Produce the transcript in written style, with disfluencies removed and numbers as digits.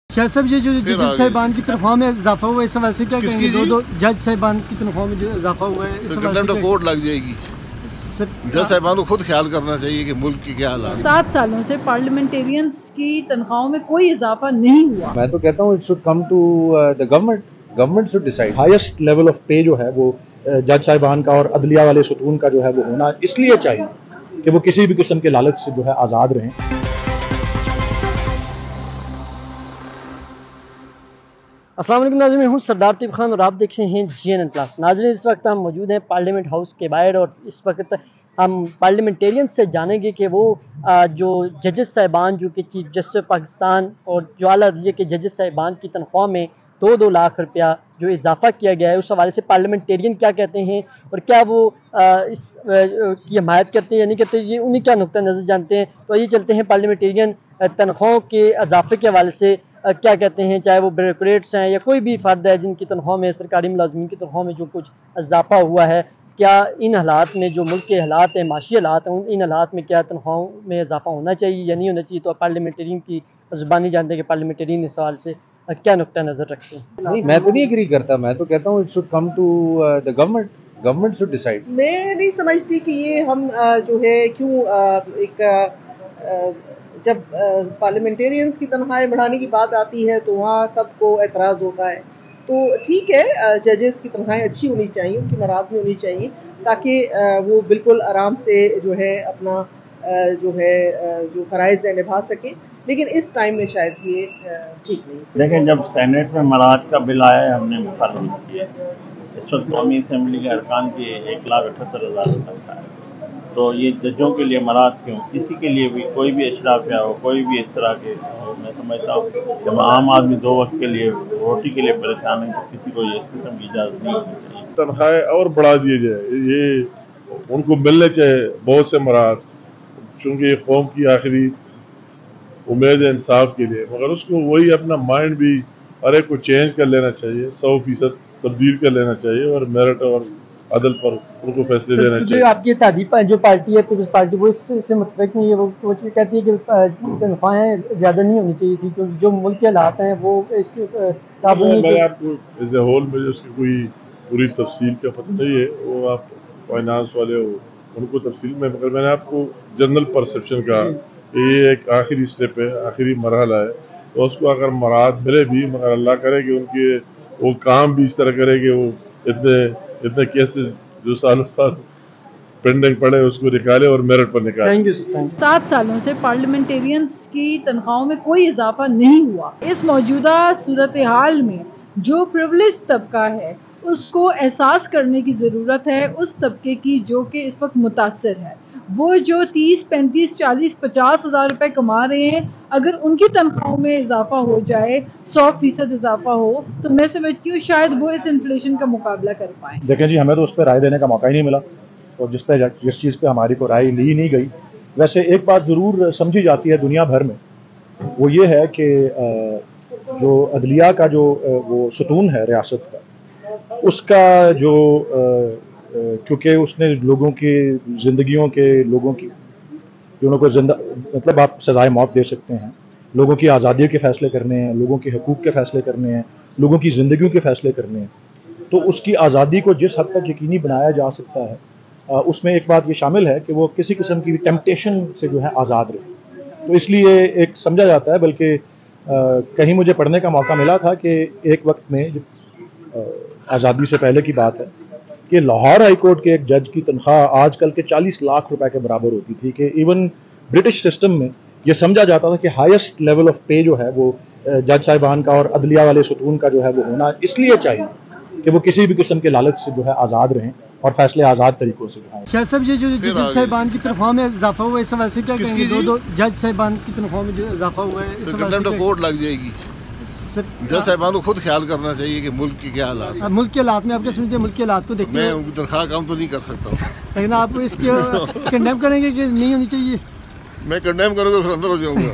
शाह साहब ये जो जज साहिबान की तनख्वाह में इजाफा हुआ है इस हवाले से क्या कहेंगे? दो जज साहिबान की तनख्वाह में जो इजाफा हुआ है इस हवाले से कोर्ट लग जाएगी। जज साहिबान को खुद ख्याल करना चाहिए कि मुल्क की क्या हालात। 7 सालों से पार्लियामेंटेरियंस की तनख्वाहों में कोई इजाफा नहीं हुआ। मैं तो कहता हूँ it should come to the government should decide. Highest level of pay जो है वो जज साहिबान का और अदलिया वाले सुतून का जो है वो होना इसलिए चाहिए कि वो किसी भी किस्म के लालच से जो है आज़ाद रहें। अस्सलाम वालेकुम नाज़रीन, मैं हूँ सरदार तीब खान और आप देख रहे हैं GNN प्लस। नाज़रीन, इस वक्त हम मौजूद हैं पार्लियामेंट हाउस के बाहर और इस वक्त हम पार्लियामेंटेरियंस से जानेंगे कि वो जो जजेस साहिबान जो कि चीफ जस्टिस पाकिस्तान और जो आला अदलिया के जजेस साहिबान की तनख्वाह में 2-2 लाख रुपया जो इजाफा किया गया है उस हवाले से पार्लियामेंटेरियन क्या कहते हैं और क्या वो इस की हमायत करते हैं या नहीं करते, ये उन्हीं का नुक्ता नज़र जानते हैं। तो ये चलते हैं पार्लियामेंटेरियन तनख्वाहों के इजाफे के हवाले से क्या कहते हैं, चाहे वो ब्यूरोक्रेट्स हैं या कोई भी फ़र्द है जिनकी तनख्वाह में, सरकारी मुलाजमीन की तनख्वाह में जो कुछ इजाफा हुआ है, क्या इन हालात में जो मुल्क के हालात हैं, माशी हालात हैं, इन हालात में क्या तनख्वाहों में इजाफा होना चाहिए या नहीं होना चाहिए। तो पार्लियामेंटेरियन की ज़ुबानी जानते हैं कि पार्लियामेंटेरियन इस सवाल से क्या नुक्ता नज़र रखते हैं। नहीं, मैं तो नहीं एग्री करता। मैं तो कहता हूँ it should come to the government should decide. मैं नहीं समझती कि ये हम जो है क्यों एक जब पार्लियामेंटेरियंस की तनख्वाहें बढ़ाने की बात आती है तो वहाँ सबको एतराज़ होता है। तो ठीक है, जजेस की तनख्वाहें अच्छी होनी चाहिए, उनकी मराद में होनी चाहिए ताकि वो बिल्कुल आराम से जो है अपना जो फ़राइज़ है निभा सकें, लेकिन इस टाइम में शायद ये ठीक नहीं। देखें, जब सेनेट में मराद का बिल आया है हमने मुखालफत की है। इस वक्त कौमी असम्बली के अरकान के 1,78,000 रुपये का है। तो ये जजों के लिए मराद क्यों, किसी के लिए भी, कोई भी अशराफिया हो, कोई भी इस तरह के हो, मैं समझता हूँ जब आम आदमी 2 वक्त के लिए रोटी के लिए परेशान है तो किसी को ये इस किस्म की इजाज़त नहीं होनी चाहिए। तनख्वाहें और बढ़ा दिए जाए, ये उनको मिलने चाहिए बहुत से मराद, चूँकि कौम की आखिरी उम्मीद है इंसाफ के लिए, मगर उसको वही अपना माइंड भी हर एक को चेंज कर लेना चाहिए, 100% तब्दील कर लेना चाहिए और मेरिट और अदल पर उनको फैसले लेना चाहिए। आपकी तारीफ जो पार्टी है पीपल्स पार्टी वो इससे मुतफिक नहीं है। वो कहती है कि तनख्वाहें ज़्यादा नहीं होनी चाहिए थी, क्योंकि जो मुल्क के हालात हैं वो इस मैं आपको एज ए होल में उसकी कोई पूरी तफसील का पता नहीं है, वो आप फाइनेंस वाले हो उनको तफसील में, मगर मैंने आपको जनरल परसेप्शन का ये एक आखिरी स्टेप है, आखिरी मरहला है। तो उसको अगर मराद मिले भी, मगर अल्लाह करे कि उनके वो काम भी इस तरह करे कि वो इतने केसेस जो सालों साल पेंडिंग पड़े उसको निकाले और मेरिट पर निकाले। 7 सालों से पार्लियामेंटेरियंस की तनख्वाहों में कोई इजाफा नहीं हुआ। इस मौजूदा सूरत हाल में जो प्रिविलेज तबका है उसको एहसास करने की ज़रूरत है, उस तबके की जो कि इस वक्त मुतासर है। वो जो 30, 35, 40, 50 हज़ार रुपये कमा रहे हैं, अगर उनकी तनख्वाहों में इजाफा हो जाए, 100% इजाफा हो, तो मैं समझती हूँ शायद वो इस इन्फ्लेशन का मुकाबला कर पाएँ। देखें जी, हमें तो उस पर राय देने का मौका ही नहीं मिला और जिस चीज़ पे हमारी को राय ली नहीं गई। वैसे एक बात ज़रूर समझी जाती है दुनिया भर में, वो ये है कि जो अदलिया का जो वो सुतून है रियासत का, उसका जो क्योंकि उसने लोगों की ज़िंदगियों के लोगों की उनको मतलब आप सज़ाए मौत दे सकते हैं, लोगों की आज़ादी के फ़ैसले करने हैं, लोगों के हकूक़ के फ़ैसले करने हैं, लोगों की ज़िंदगियों के फ़ैसले करने हैं। तो उसकी आज़ादी को जिस हद तक यकीनी बनाया जा सकता है उसमें एक बात ये शामिल है कि वो किसी किस्म की भी टेम्पटेशन से जो है आज़ाद रहे। तो इसलिए एक समझा जाता है, बल्कि कहीं मुझे पढ़ने का मौका मिला था कि एक वक्त में आज़ादी से पहले की बात है कि लाहौर हाई कोर्ट के एक जज की तनख्वाह आजकल के 40 लाख रुपए के बराबर होती थी। कि इवन ब्रिटिश सिस्टम में ये समझा जाता था कि हाईएस्ट लेवल ऑफ पे जो है वो जज साहिबान का और अदलिया वाले सुतून का जो है वो होना इसलिए चाहिए कि वो किसी भी किस्म के लालच से जो है आज़ाद रहें और फैसले आज़ाद तरीकों से जो है। शाह साहब ये जो जज साहिबान की तनख्वाह में इजाफा हुआ है इस हवाले से क्या कहेंगे? 2-2 जज साहिबान की तनख्वाह में जो इजाफा हुआ है इस हवाले से कोर्ट लग जाएगी। जज साहिबान को खुद ख्याल करना चाहिए कि मुल्क की क्या हालात। मुल्क के हालात में आपके समझे मुल्क के हालात को देखते मैं उनकी तनख्वाह कम तो नहीं कर सकता हूँ, लेकिन आप इसके कंडेम करेंगे कि नहीं होनी चाहिए? मैं कंडेम करूँगा फिर अंदर हो जाऊँगा।